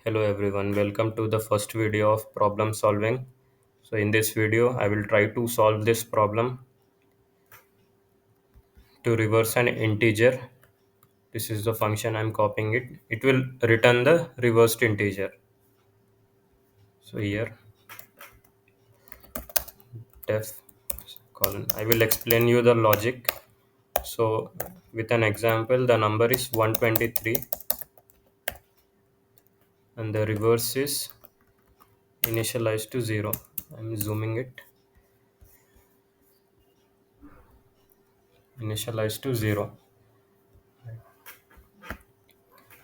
Hello everyone, welcome to the first video of problem solving. So in this video, I will try to solve this problem to reverse an integer. This is the function I'm copying it. It will return the reversed integer. So here, def colon. I will explain you the logic. So with an example, the number is 123 and the reverse is initialized to 0. I'm zooming it. Initialized to 0.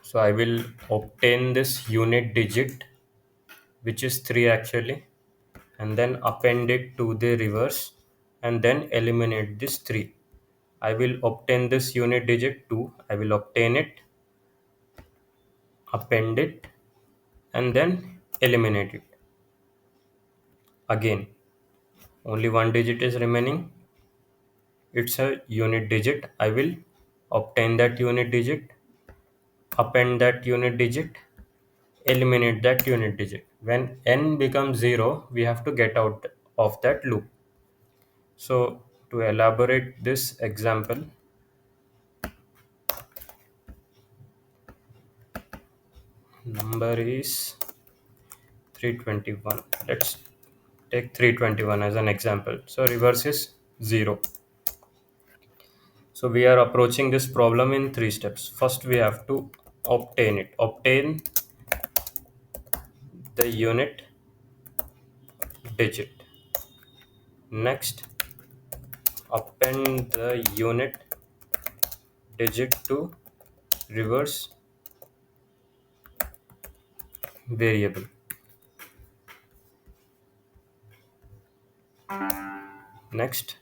So I will obtain this unit digit, which is 3 actually, and then append it to the reverse and then eliminate this 3. I will obtain this unit digit 2. I will obtain it, append it, and then eliminate it. Again, only one digit is remaining. It's a unit digit. I will obtain that unit digit, append that unit digit, eliminate that unit digit. When n becomes 0, we have to get out of that loop. So to elaborate this example, number is 321. Let's take 321 as an example. So reverse is 0. So we are approaching this problem in 3 steps. First we have to obtain it. Obtain the unit digit. Next, append the unit digit to reverse variable. Next,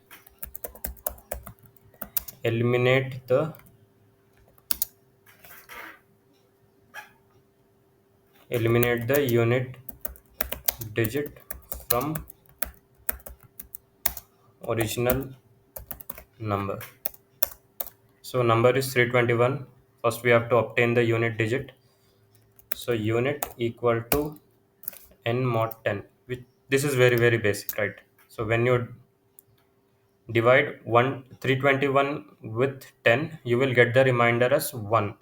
eliminate the unit digit from original number. So number is 321. First we have to obtain the unit digit. So unit equal to n mod 10. This is very basic, right? So when you divide 321 with 10, you will get the remainder as 1.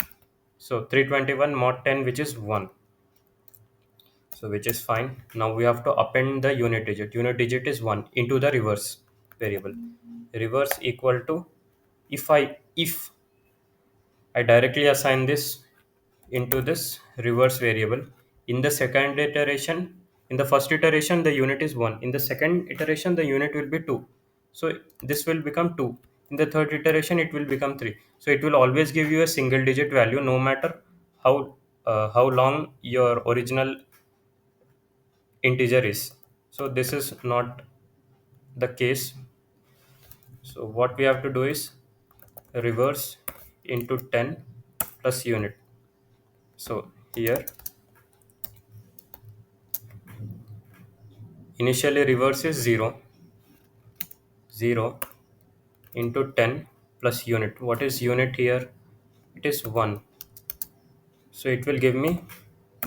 So 321 mod 10, which is 1. So which is fine. Now we have to append the unit digit. Unit digit is 1 into the reverse variable. Reverse equal to, if I directly assign this into this reverse variable. In the second iteration, in the first iteration, the unit is 1. In the second iteration, the unit will be 2. So this will become 2. In the third iteration, it will become 3. So it will always give you a single digit value no matter how long your original integer is. So this is not the case. So what we have to do is reverse into 10 plus unit. So here initially reverse is 0 into 10 plus unit. What is unit here? It is 1. So it will give me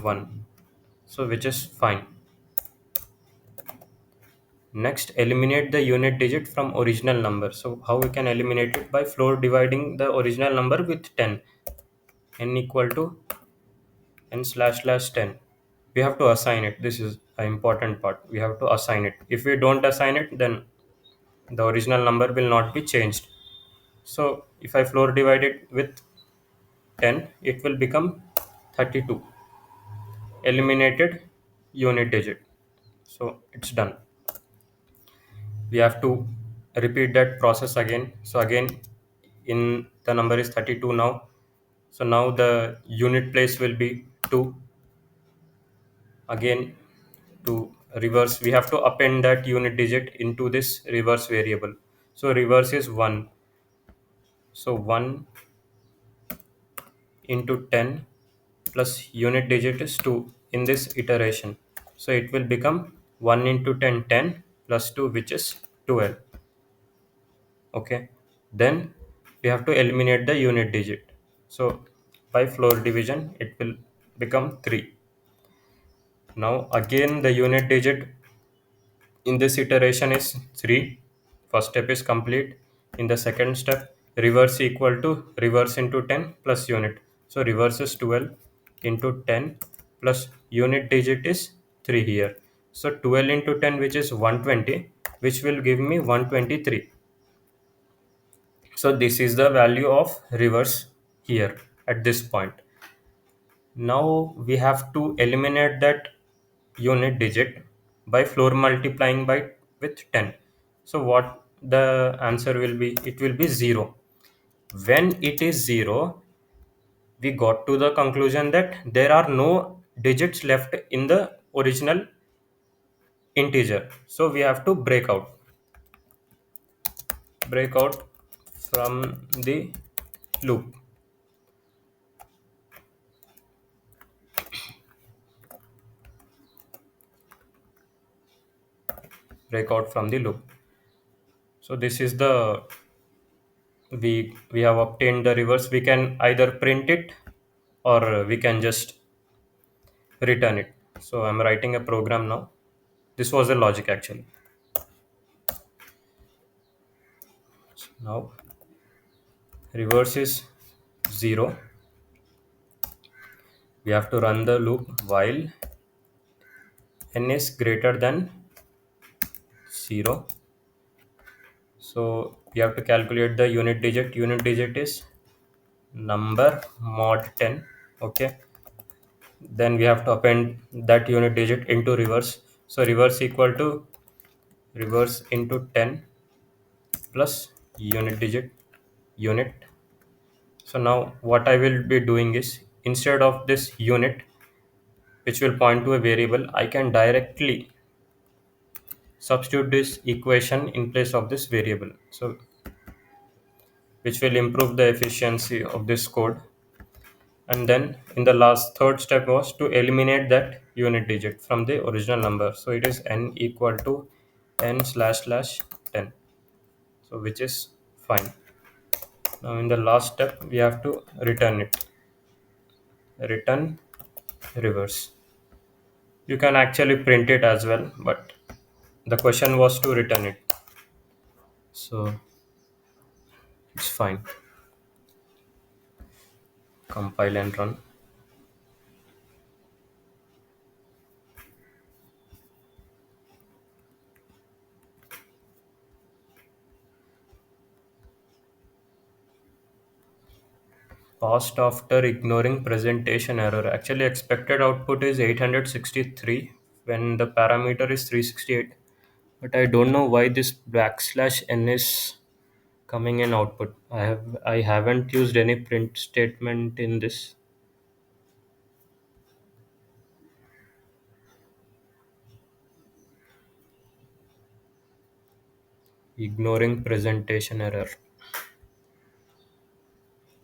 1. So which is fine. Next, eliminate the unit digit from original number. So how we can eliminate it? By floor dividing the original number with 10. N equal to n slash slash 10. We have to assign it. This is an important part. We have to assign it. If we don't assign it, then the original number will not be changed. So if I floor divide it with 10, it will become 32. Eliminated unit digit. So it's done. We have to repeat that process again. So again, in the number is 32 now. So now the unit place will be 2. Again, to reverse, we have to append that unit digit into this reverse variable. So reverse is 1. So 1 into 10 plus unit digit is 2 in this iteration. So it will become 1 into 10, 10 plus 2, which is 12. Okay. Then we have to eliminate the unit digit. So by floor division, it will become 3. Now again the unit digit in this iteration is 3. First step is complete. In the second step, reverse equal to reverse into 10 plus unit. So reverse is 12 into 10 plus unit digit is 3 here. So 12 into 10, which is 120, which will give me 123. So this is the value of reverse here at this point. Now we have to eliminate that unit digit by floor multiplying by with 10. So what the answer will be? It will be 0. When it is 0, we got to the conclusion that there are no digits left in the original integer. So we have to break out from the loop, break out from the loop. So this is the we have obtained the reverse. We can either print it or we can just return it. So I'm writing a program now. This was the logic actually. So now reverse is 0. We have to run the loop while n is greater than 0. So we have to calculate the unit digit. Unit digit is number mod 10. Okay. Then we have to append that unit digit into reverse. So reverse equal to reverse into 10 plus unit digit unit. So now what I will be doing is, instead of this unit which will point to a variable, I can directly substitute this equation in place of this variable. So which will improve the efficiency of this code. And then in the last third step was to eliminate that unit digit from the original number. So it is n equal to n slash slash 10. So which is fine. Now in the last step we have to return it. Return reverse. You can actually print it as well, but the question was to return it. So it's fine. Compile and run. Passed after ignoring presentation error. Actually, expected output is 863 when the parameter is 368. But I don't know why this backslash n is coming in output. I haven't used any print statement in this. Ignoring presentation error.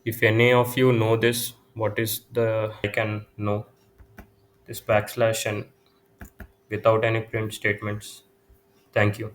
If any of you know this, what is the I can know this backslash n without any print statements. Thank you.